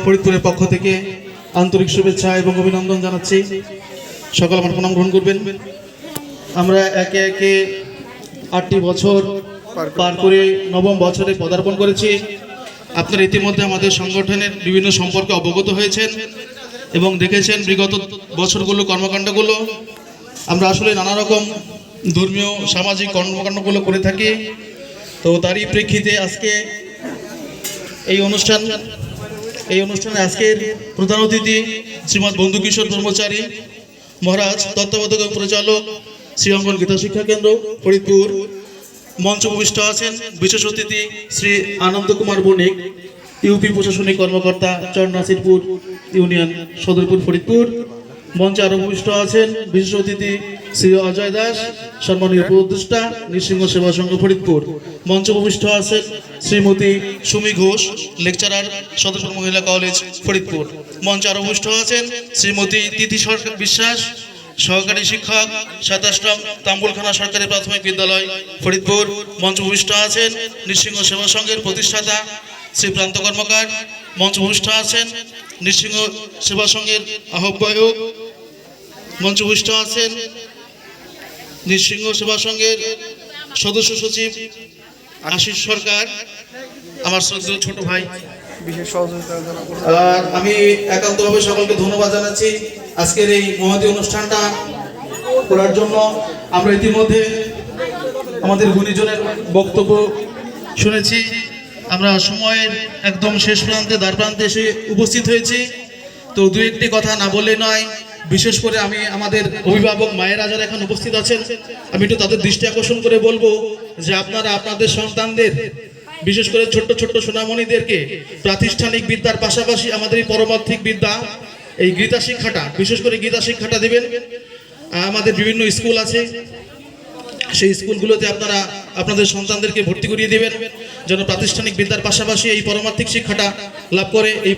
ফরিদপুরের পক্ষ থেকে আন্তরিক শুভেচ্ছা এবং অভিনন্দন জানাচ্ছি। সকল আমার প্রণাম গ্রহণ করবেন। আমরা একে একে 8টি বছর পার করে 9ম বছরে পদার্পণ করেছি। আপনারা ইতিমধ্যে আমাদের সংগঠনের বিভিন্ন সম্পর্কে অবগত হয়েছেন এবং দেখেছেন বিগত বছরগুলো কর্মকাণ্ডগুলো। আমরা আসলে নানা রকম ধর্মীয় সামাজিক কর্মকাণ্ডগুলো করে থাকি। তো তারই প্রেক্ষিতে আজকে এই অনুষ্ঠানে আজকের প্রধান অতিথি শ্রীমৎ বন্ধুকিশোর ব্রহ্মচারী মহারাজ, তত্ত্বাবধায়ক এবং পরিচালক শ্রী অঙ্গন গীতা শিক্ষা কেন্দ্র ফরিদপুর। মঞ্চ উপবিষ্ট আছেন বিশেষ অতিথি শ্রী আনন্দ কুমার বণিক, ইউপি প্রশাসনিক কর্মকর্তা চরনাসিরপুর ইউনিয়ন সদরপুর ফরিদপুর। মঞ্চে আরও উপবিষ্ট আছেন বিশেষ অতিথি শ্রী অজয় দাস, সম্মানীয় উপদেষ্টা নৃসিংহ সেবা সংঘ ফরিদপুর। মঞ্চে উপবিষ্ট আছেন শ্রীমতী সুমি ঘোষ, লেকচারার সদরপুর মহিলা কলেজ ফরিদপুর। মঞ্চে আরও উপবিষ্ট আছেন শ্রীমতী তিথি বিশ্বাস, সহকারী শিক্ষক 27নং তাম্বুলখানা সরকারি প্রাথমিক বিদ্যালয় ফরিদপুর। মঞ্চ উপবিষ্ট আছেন নৃসিংহ সেবা সংঘের প্রতিষ্ঠাতা শ্রী প্রান্ত কর্মকার। মঞ্চ উপবিষ্ট আছেন নৃসিংহ সেবা সংঘের আহ্বায়ক। মঞ্চ উপবিষ্ট আছেন নৃসিংহ সেবা সংঘের সদস্য সচিব আশিস সরকার, আমার শ্রদ্ধেয় ছোট ভাই। আর আমি একান্তভাবে সকলকে ধন্যবাদ জানাচ্ছি আজকের এই মহতী অনুষ্ঠানটা করার জন্য। আমরা ইতিমধ্যে আমাদের গুণীজনের বক্তব্য শুনেছি। আমরা সময়ের একদম শেষ প্রান্তে দ্বার প্রান্তে এসে উপস্থিত হয়েছি। তো দু একটি কথা না বললে নয়। বিশেষ করে আমি আমাদের অভিভাবক মায়েরা যারা এখন উপস্থিত আছেন, আমি একটু তাদের দৃষ্টি আকর্ষণ করে বলবো যে আপনারা আপনাদের সন্তানদের, বিশেষ করে ছোট্ট ছোট্ট সোনামণিদেরকে প্রাতিষ্ঠানিক বিদ্যার পাশাপাশি আমাদের এই পরমার্থিক বিদ্যা, এই গীতা শিক্ষাটা, বিশেষ করে গীতা শিক্ষাটা দিবেন। আমাদের বিভিন্ন স্কুল আছে, সেই স্কুলগুলোতে আপনারা আপনাদের সন্তানদেরকে ভর্তি করিয়ে দেবেন যেন প্রাতিষ্ঠানিক বিদ্যার পাশাপাশি এই পরমার্থিক শিক্ষাটা লাভ করে। এই